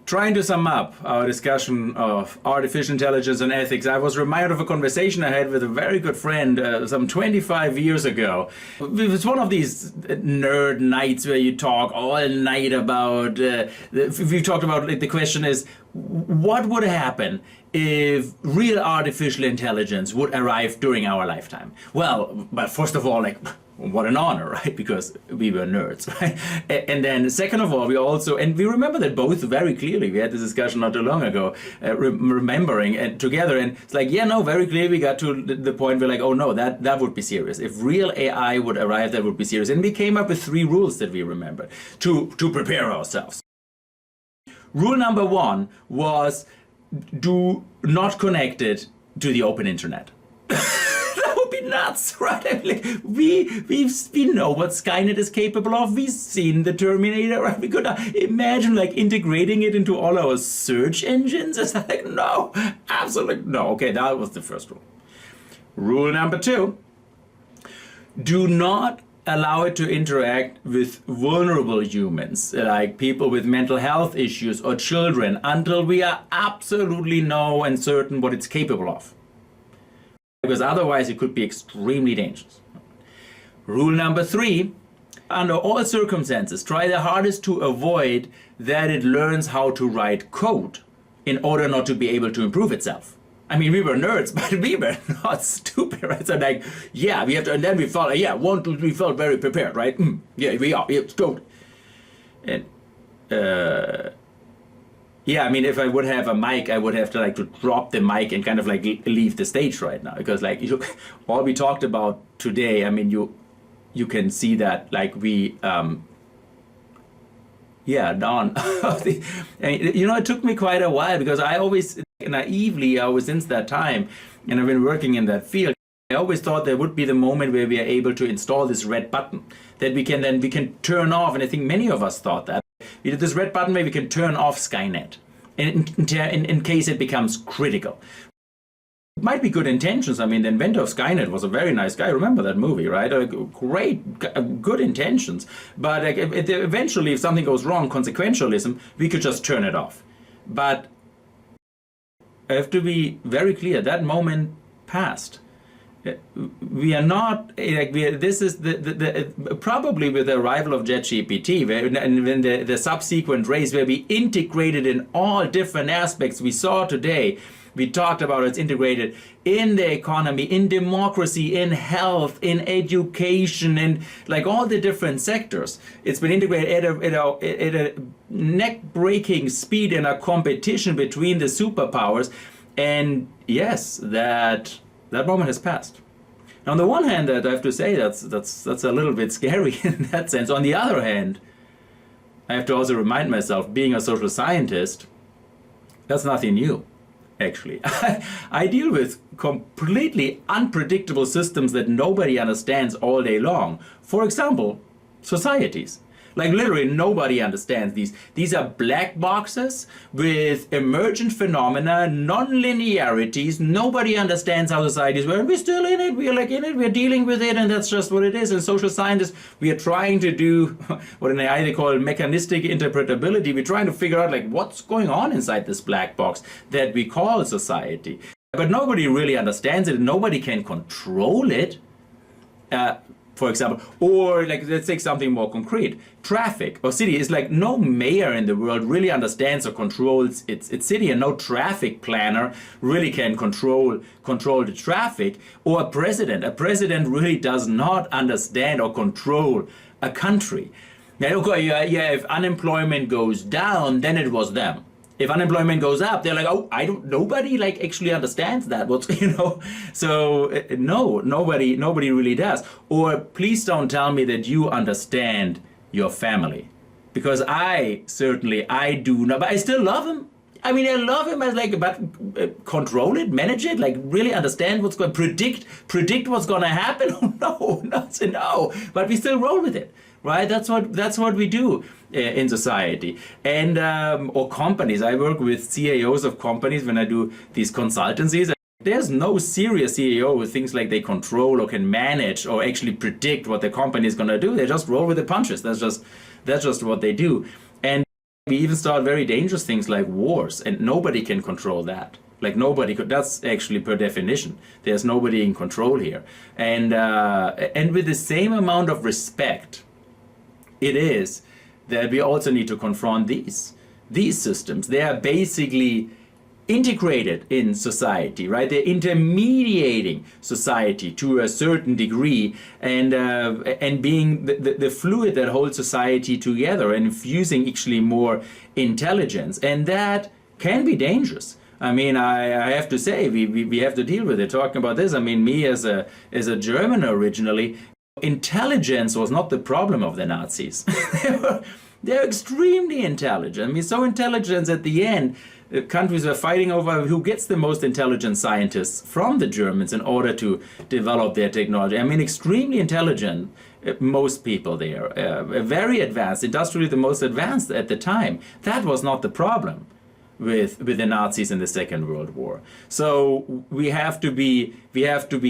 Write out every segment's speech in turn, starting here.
Trying to sum up our discussion of artificial intelligence and ethics, I was reminded of a conversation I had with a very good friend some 25 years ago. It was one of these nerd nights where you talk all night about, we talked about, like, the question is, what would happen if real artificial intelligence would arrive during our lifetime? Well, but first of all, like, what an honor, right? Because we were nerds, right? And then second of all, we also, and we remember that both very clearly. We had this discussion not too long ago, remembering and together. And it's like, yeah, no, very clearly we got to the point where like, oh no, that would be serious. If real AI would arrive, that would be serious. And we came up with 3 rules that we remembered to prepare ourselves. Rule number 1 was do not connect it to the open internet. Nuts, right? I mean, like, we know what Skynet is capable of. We've seen the Terminator, right? We could imagine like integrating it into all our search engines. It's like, no, absolutely no. Okay, that was the first rule. Rule number 2, do not allow it to interact with vulnerable humans, like people with mental health issues or children, until we are absolutely know and certain what it's capable of. Because otherwise it could be extremely dangerous. Rule number 3, under all circumstances, try the hardest to avoid that it learns how to write code in order not to be able to improve itself. I mean, we were nerds, but we were not stupid, right? So like, yeah, we have to, and then we felt, yeah, 1, 2, 3, felt very prepared, right? Yeah, we are, yeah, totally. And, yeah, I mean, if I would have a mic, I would have to like to drop the mic and kind of like leave the stage right now, because like all we talked about today, I mean, you can see that like we, yeah, Don. And, you know, it took me quite a while because I always naively, since that time, and I've been working in that field, I always thought there would be the moment where we are able to install this red button that we can turn off, and I think many of us thought that. This red button where we can turn off Skynet in case it becomes critical. It might be good intentions. I mean, the inventor of Skynet was a very nice guy. Remember that movie, right? Great, good intentions. But eventually, if something goes wrong, consequentialism, we could just turn it off. But I have to be very clear, that moment passed. We are not like this is the probably with the arrival of ChatGPT, and when the subsequent race where we integrated in all different aspects we saw today. We talked about it's integrated in the economy, in democracy, in health, in education, in like all the different sectors. It's been integrated at a neck-breaking speed in a competition between the superpowers, and yes, that moment has passed. Now, on the one hand, I have to say that's a little bit scary in that sense. On the other hand, I have to also remind myself, being a social scientist, that's nothing new, actually. I deal with completely unpredictable systems that nobody understands all day long. For example, societies. Like literally nobody understands these. These are black boxes with emergent phenomena, non-linearities. Nobody understands how societies work. We're still in it. We're like in it. We're dealing with it, and that's just what it is. And social scientists, we are trying to do what in AI they call mechanistic interpretability. We're trying to figure out like what's going on inside this black box that we call society. But nobody really understands it. Nobody can control it. For example, or like let's take something more concrete, traffic or city. Is like no mayor in the world really understands or controls its city, and no traffic planner really can control the traffic. Or a president really does not understand or control a country. Now, okay, yeah, if unemployment goes down, then it was them. If unemployment goes up, they're like, oh, nobody like actually understands that. What's, you know? So no, nobody really does. Or please don't tell me that you understand your family, because I do not, but I still love him. I mean, I love him as like, but control it, manage it, like really understand what's going, predict what's going to happen. No, no. But we still roll with it. Right, that's what we do in society, and or companies. I work with CEOs of companies when I do these consultancies. There's no serious CEO who thinks like they control or can manage or actually predict what the company is going to do. They just roll with the punches. That's just what they do. And We even start very dangerous things like wars, and nobody can control that. Like nobody could. That's actually per definition. There's nobody in control here, and with the same amount of respect, it is that we also need to confront these systems. They are basically integrated in society, right? They're intermediating society to a certain degree, and being the fluid that holds society together and infusing actually more intelligence, and that can be dangerous. I mean, I have to say, we have to deal with it. Talking about this, I mean, me as a German originally, intelligence was not the problem of the Nazis. They're extremely intelligent. I mean, so intelligent at the end, countries were fighting over who gets the most intelligent scientists from the Germans in order to develop their technology. I mean, extremely intelligent, most people there, very advanced, industrially the most advanced at the time. That was not the problem with the Nazis in the Second World War. So we have to be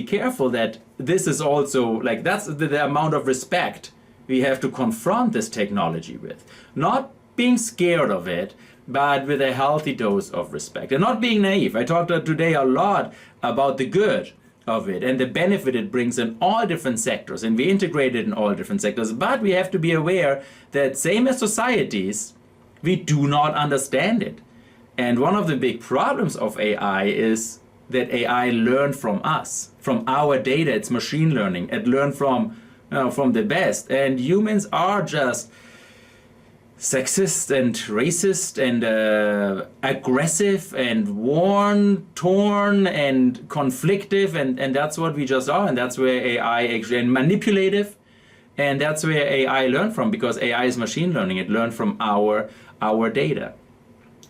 careful that this is also, like, that's the amount of respect we have to confront this technology with. Not being scared of it, but with a healthy dose of respect. And not being naive. I talked today a lot about the good of it and the benefit it brings in all different sectors. And we integrate it in all different sectors. But we have to be aware that same as societies, we do not understand it. And one of the big problems of AI is that AI learned from us, from our data. It's machine learning. It learned from the best. And humans are just sexist and racist and aggressive and worn, torn and conflictive, and that's what we just are. And that's where AI actually, and manipulative. And that's where AI learned from, because AI is machine learning. It learned from our data.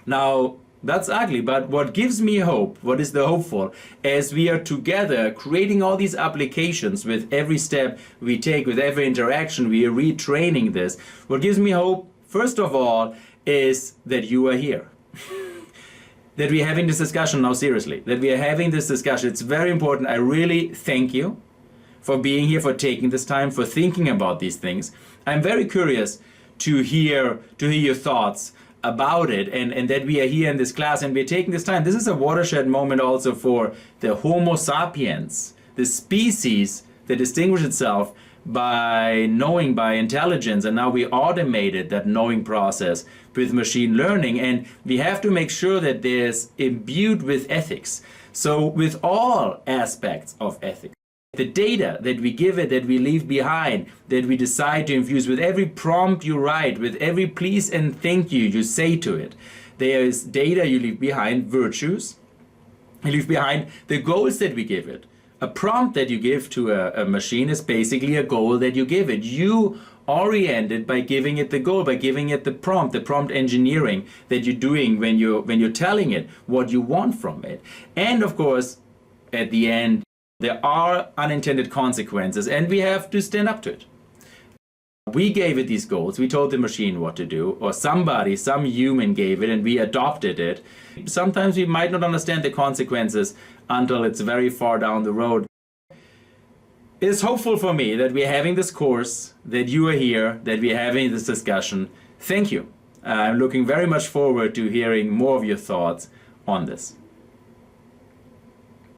Now, that's ugly, but what gives me hope, what is the hopeful, as we are together creating all these applications with every step we take, with every interaction, we are retraining this. What gives me hope, first of all, is that you are here. That we're having this discussion now seriously, that we are having this discussion. It's very important. I really thank you for being here, for taking this time, for thinking about these things. I'm very curious to hear your thoughts about it, and that we are here in this class and we're taking this time. This is a watershed moment also for the Homo sapiens, the species that distinguished itself by knowing, by intelligence, and now we automated that knowing process with machine learning, and we have to make sure that there's imbued with ethics. So with all aspects of ethics, the data that we give it, that we leave behind, that we decide to infuse with every prompt you write, with every please and thank you say to it, there is data you leave behind, virtues, you leave behind the goals that we give it. A prompt that you give to a machine is basically a goal that you give it. You orient it by giving it the goal, by giving it the prompt engineering that you're doing when you're telling it what you want from it. And of course, at the end, there are unintended consequences, and we have to stand up to it. We gave it these goals, we told the machine what to do, or some human gave it and we adopted it. Sometimes we might not understand the consequences until it's very far down the road. It's hopeful for me that we're having this course, that you are here, that we're having this discussion. Thank you. I'm looking very much forward to hearing more of your thoughts on this.